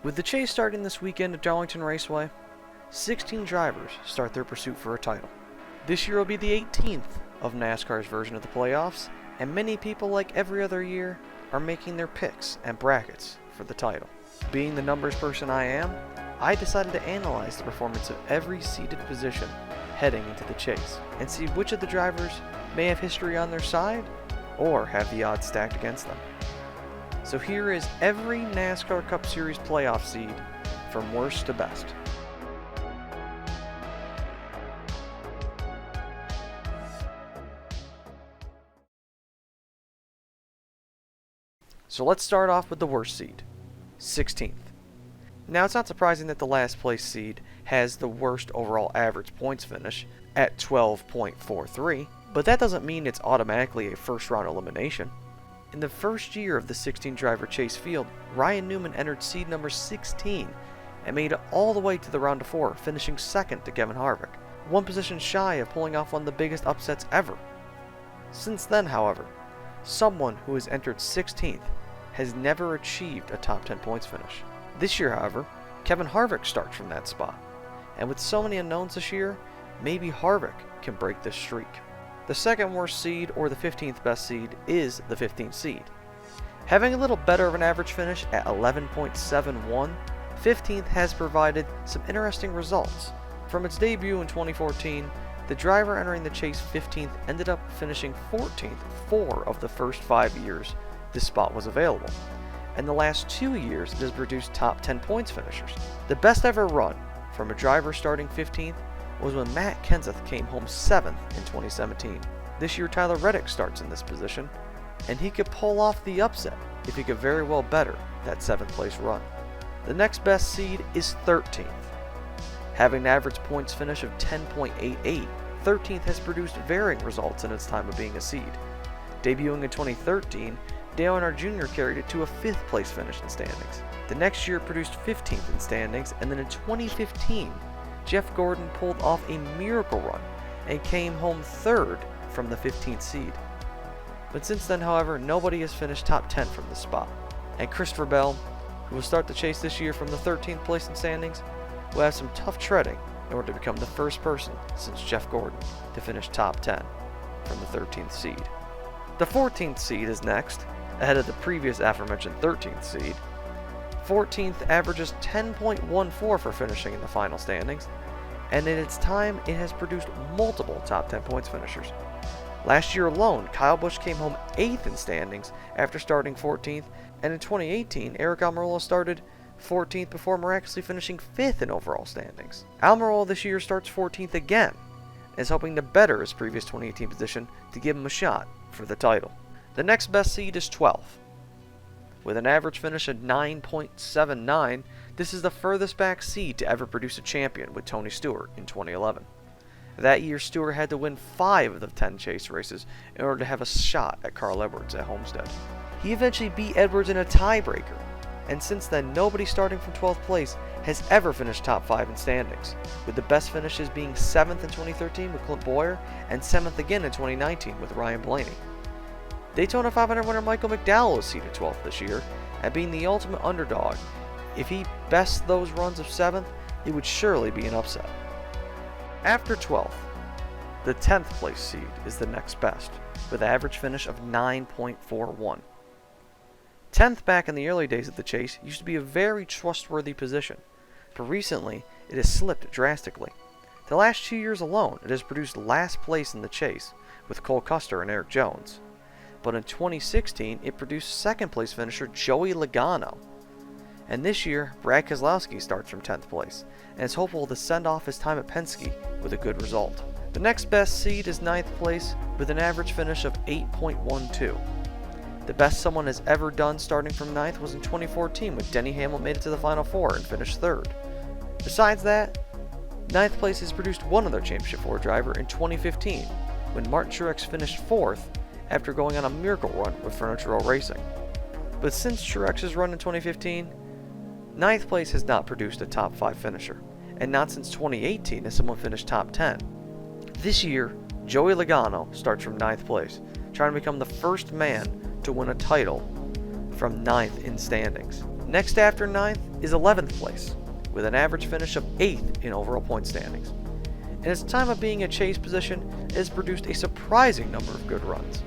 With the chase starting this weekend at Darlington Raceway, 16 drivers start their pursuit for a title. This year will be the 18th of NASCAR's version of the playoffs, and many people, like every other year, are making their picks and brackets for the title. Being the numbers person I am, I decided to analyze the performance of every seeded position heading into the chase, and see which of the drivers may have history on their side, or have the odds stacked against them. So here is every NASCAR Cup Series playoff seed from worst to best. So let's start off with the worst seed, 16th. Now it's not surprising that the last place seed has the worst overall average points finish at 12.43, but that doesn't mean it's automatically a first round elimination. In the first year of the 16 driver chase field, Ryan Newman entered seed number 16 and made it all the way to the round of 4, finishing second to Kevin Harvick, one position shy of pulling off one of the biggest upsets ever. Since then, however, someone who has entered 16th has never achieved a top 10 points finish. This year, however, Kevin Harvick starts from that spot, and with so many unknowns this year, maybe Harvick can break this streak. The second worst seed, or the 15th best seed, is the 15th seed. Having a little better of an average finish at 11.71, 15th has provided some interesting results. From its debut in 2014, the driver entering the chase 15th ended up finishing 14th 4 of the first 5 years this spot was available. And the last 2 years it has produced top 10 points finishers. The best ever run from a driver starting 15th was when Matt Kenseth came home 7th in 2017. This year Tyler Reddick starts in this position, and he could pull off the upset if he could very well better that 7th place run. The next best seed is 13th. Having an average points finish of 10.88, 13th has produced varying results in its time of being a seed. Debuting in 2013, Dale Earnhardt Jr. carried it to a 5th place finish in standings. The next year it produced 15th in standings, and then in 2015, Jeff Gordon pulled off a miracle run and came home 3rd from the 15th seed. But since then, however, nobody has finished top 10 from this spot. And Christopher Bell, who will start the chase this year from the 13th place in standings, will have some tough treading in order to become the first person since Jeff Gordon to finish top 10 from the 13th seed. The 14th seed is next, ahead of the previous aforementioned 13th seed. 14th averages 10.14 for finishing in the final standings, and in its time it has produced multiple top 10 points finishers. Last year alone, Kyle Busch came home 8th in standings after starting 14th, and in 2018, Aric Almirola started 14th before miraculously finishing 5th in overall standings. Almirola this year starts 14th again, and is hoping to better his previous 2018 position to give him a shot for the title. The next best seed is 12th. With an average finish of 9.79, this is the furthest back seed to ever produce a champion, with Tony Stewart in 2011. That year, Stewart had to win 5 of the 10 chase races in order to have a shot at Carl Edwards at Homestead. He eventually beat Edwards in a tiebreaker, and since then nobody starting from 12th place has ever finished top 5 in standings, with the best finishes being 7th in 2013 with Clint Bowyer and 7th again in 2019 with Ryan Blaney. Daytona 500 winner Michael McDowell was seeded 12th this year, and being the ultimate underdog, if he bests those runs of 7th, it would surely be an upset. After 12th, the 10th place seed is the next best, with an average finish of 9.41. 10th back in the early days of the chase used to be a very trustworthy position, but recently it has slipped drastically. The last 2 years alone, it has produced last place in the chase, with Cole Custer and Eric Jones. But in 2016, it produced 2nd place finisher Joey Logano. And this year, Brad Keselowski starts from 10th place, and is hopeful to send off his time at Penske with a good result. The next best seed is 9th place, with an average finish of 8.12. The best someone has ever done starting from 9th was in 2014, when Denny Hamlin made it to the Final Four and finished 3rd. Besides that, 9th place has produced one other Championship 4 driver in 2015, when Martin Truex finished 4th after going on a miracle run with Furniture Row Racing. But since Truex's run in 2015, 9th place has not produced a top 5 finisher, and not since 2018 has someone finished top 10. This year, Joey Logano starts from 9th place, trying to become the first man to win a title from 9th in standings. Next after 9th is 11th place, with an average finish of 8th in overall point standings. In its time of being a chase position, it has produced a surprising number of good runs.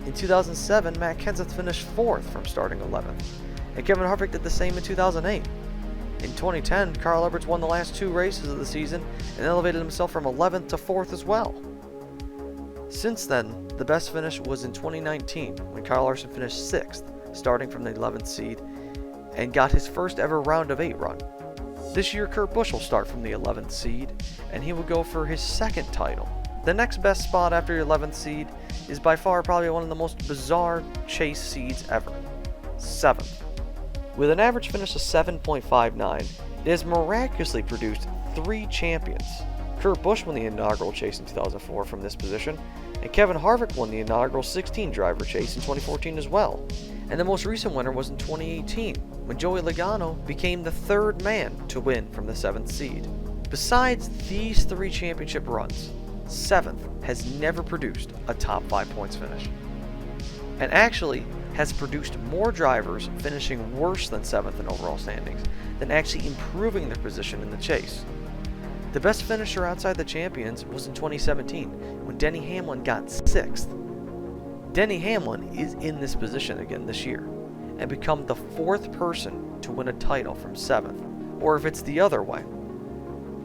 In 2007, Matt Kenseth finished 4th from starting 11th, and Kevin Harvick did the same in 2008. In 2010, Carl Edwards won the last 2 races of the season and elevated himself from 11th to 4th as well. Since then, the best finish was in 2019, when Kyle Larson finished 6th, starting from the 11th seed, and got his first ever round of 8 run. This year, Kurt Busch will start from the 11th seed, and he will go for his 2nd title. The next best spot after your 11th seed is by far probably one of the most bizarre chase seeds ever, 7th. With an average finish of 7.59, it has miraculously produced 3 champions. Kurt Busch won the inaugural chase in 2004 from this position, and Kevin Harvick won the inaugural 16-driver chase in 2014 as well. And the most recent winner was in 2018, when Joey Logano became the 3rd man to win from the 7th seed. Besides these 3 championship runs, 7th has never produced a top 5 points finish, and actually has produced more drivers finishing worse than 7th in overall standings than actually improving their position in the chase. The best finisher outside the champions was in 2017, when Denny Hamlin got 6th. Denny Hamlin is in this position again this year, and become the 4th person to win a title from 7th, or if it's the other way,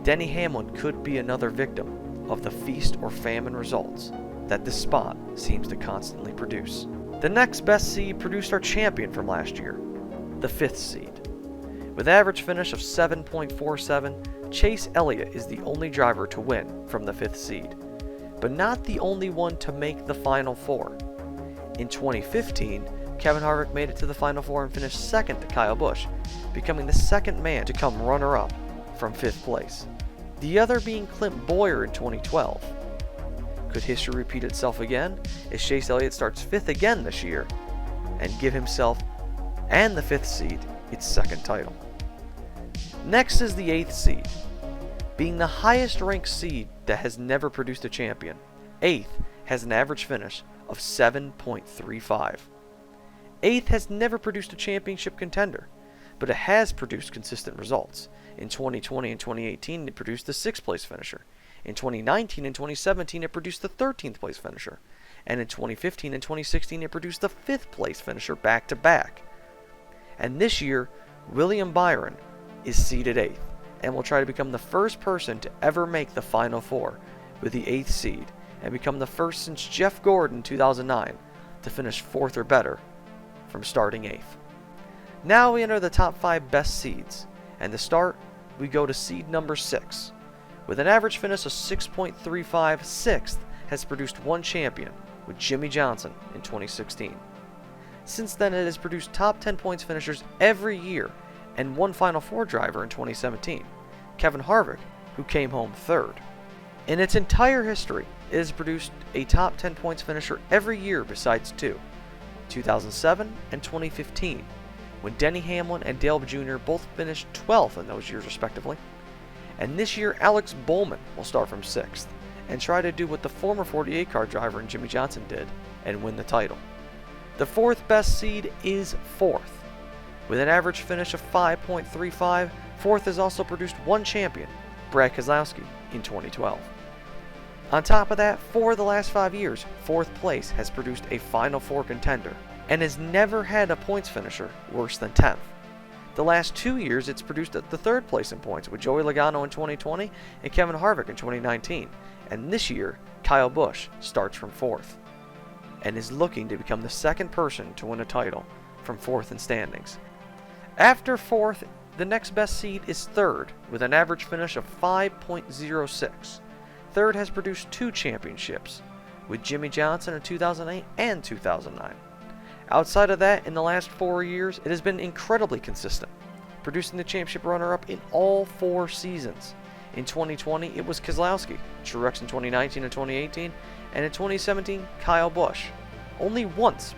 Denny Hamlin could be another victim of the feast or famine results that this spot seems to constantly produce. The next best seed produced our champion from last year, the 5th seed. With an average finish of 7.47, Chase Elliott is the only driver to win from the 5th seed, but not the only one to make the Final 4. In 2015, Kevin Harvick made it to the Final 4 and finished 2nd to Kyle Busch, becoming the 2nd man to come runner-up from 5th place. The other being Clint Bowyer in 2012. Could history repeat itself again as Chase Elliott starts 5th again this year and give himself and the 5th seed its 2nd title? Next is the 8th seed, being the highest ranked seed that has never produced a champion. 8th has an average finish of 7.35. 8th has never produced a championship contender, but it has produced consistent results. In 2020 and 2018, it produced the 6th place finisher. In 2019 and 2017, it produced the 13th place finisher. And in 2015 and 2016, it produced the 5th place finisher back to back. And this year, William Byron is seeded 8th, and will try to become the first person to ever make the Final 4 with the 8th seed, and become the first since Jeff Gordon in 2009 to finish 4th or better from starting 8th. Now we enter the top 5 best seeds, and to start, we go to seed number 6. With an average finish of 6.35, 6th has produced 1 champion, with Jimmy Johnson in 2016. Since then, it has produced top 10 points finishers every year, and 1 Final 4 driver in 2017, Kevin Harvick, who came home 3rd. In its entire history, it has produced a top 10 points finisher every year besides 2, 2007 and 2015, when Denny Hamlin and Dale Jr. both finished 12th in those years respectively. And this year, Alex Bowman will start from 6th, and try to do what the former 48 car driver and Jimmy Johnson did, and win the title. The 4th best seed is 4th. With an average finish of 5.35, 4th has also produced 1 champion, Brad Keselowski, in 2012. On top of that, for the last 5 years, 4th place has produced a Final 4 contender, and has never had a points finisher worse than 10th. The last 2 years, it's produced at the 3rd place in points, with Joey Logano in 2020 and Kevin Harvick in 2019. And this year, Kyle Busch starts from 4th, and is looking to become the 2nd person to win a title from 4th in standings. After 4th, the next best seed is 3rd, with an average finish of 5.06. 3rd has produced 2 championships, with Jimmy Johnson in 2008 and 2009. Outside of that, in the last 4 years, it has been incredibly consistent, producing the championship runner-up in all 4 seasons. In 2020, it was Keselowski, Truex in 2019 and 2018, and in 2017, Kyle Busch. Only once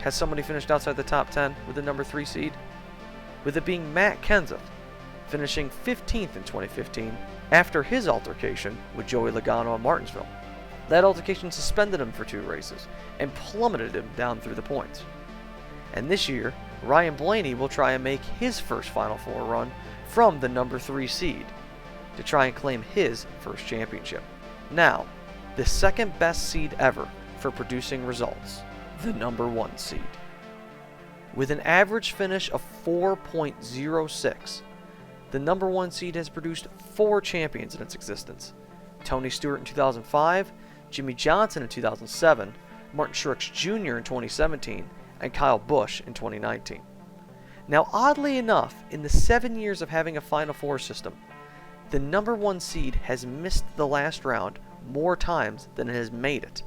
has somebody finished outside the top 10 with the number 3 seed, with it being Matt Kenseth, finishing 15th in 2015 after his altercation with Joey Logano in Martinsville. That altercation suspended him for 2 races and plummeted him down through the points. And this year, Ryan Blaney will try and make his first Final Four run from the number 3 seed to try and claim his first championship. Now, the second best seed ever for producing results, the number 1 seed. With an average finish of 4.06, the number 1 seed has produced 4 champions in its existence. Tony Stewart in 2005, Jimmy Johnson in 2007, Martin Truex Jr. in 2017, and Kyle Busch in 2019. Now, oddly enough, in the 7 years of having a Final Four system, the number 1 seed has missed the last round more times than it has made it.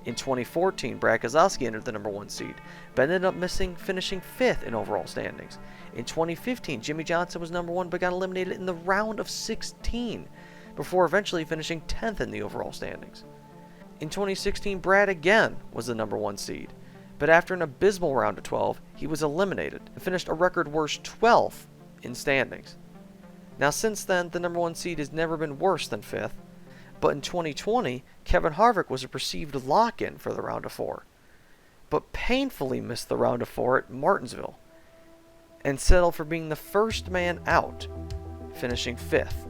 In 2014, Brad Keselowski entered the number 1 seed, but ended up finishing 5th in overall standings. In 2015, Jimmy Johnson was number 1 but got eliminated in the round of 16, before eventually finishing 10th in the overall standings. In 2016, Brad again was the number 1 seed, but after an abysmal round of 12, he was eliminated and finished a record worse 12th in standings. Now since then, the number 1 seed has never been worse than 5th, but in 2020, Kevin Harvick was a perceived lock-in for the round of 4, but painfully missed the round of 4 at Martinsville, and settled for being the first man out, finishing 5th.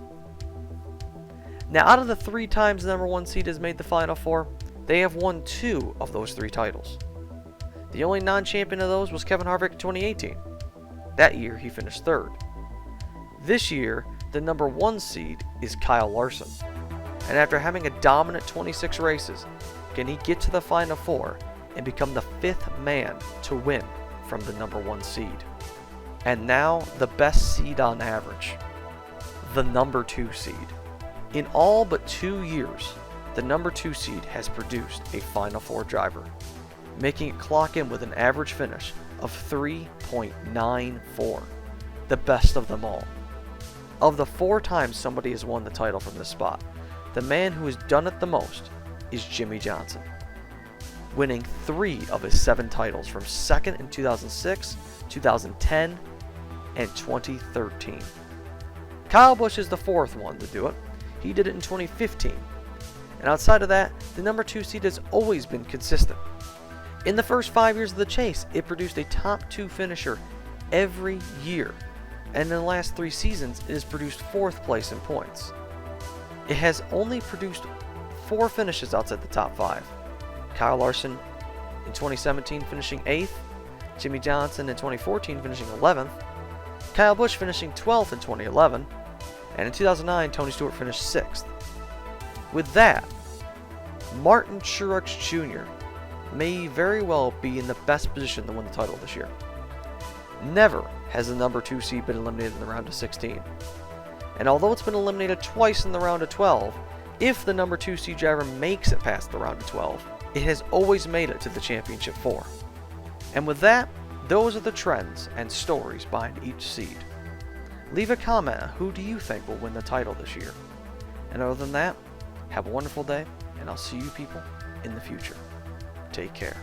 Now, out of the 3 times the number 1 seed has made the Final Four, they have won 2 of those 3 titles. The only non-champion of those was Kevin Harvick in 2018. That year, he finished 3rd. This year, the number 1 seed is Kyle Larson. And after having a dominant 26 races, can he get to the Final Four and become the 5th man to win from the number 1 seed? And now, the best seed on average, the number 2 seed. In all but 2 years, the number 2 seed has produced a Final Four driver, making it clock in with an average finish of 3.94, the best of them all. Of the 4 times somebody has won the title from this spot, the man who has done it the most is Jimmy Johnson, winning 3 of his 7 titles from 2nd in 2006, 2010, and 2013. Kyle Busch is the 4th one to do it. He did it in 2015. And outside of that, the number 2 seed has always been consistent. In the first 5 years of the chase, it produced a top 2 finisher every year. And in the last 3 seasons, it has produced 4th place in points. It has only produced 4 finishes outside the top 5. Kyle Larson in 2017 finishing 8th, Jimmy Johnson in 2014 finishing 11th, Kyle Busch finishing 12th in 2011, and in 2009, Tony Stewart finished 6th. With that, Martin Truex Jr. may very well be in the best position to win the title this year. Never has the number 2 seed been eliminated in the round of 16. And although it's been eliminated twice in the round of 12, if the number 2 seed driver makes it past the round of 12, it has always made it to the championship 4. And with that, those are the trends and stories behind each seed. Leave a comment on who do you think will win the title this year. And other than that, have a wonderful day, and I'll see you people in the future. Take care.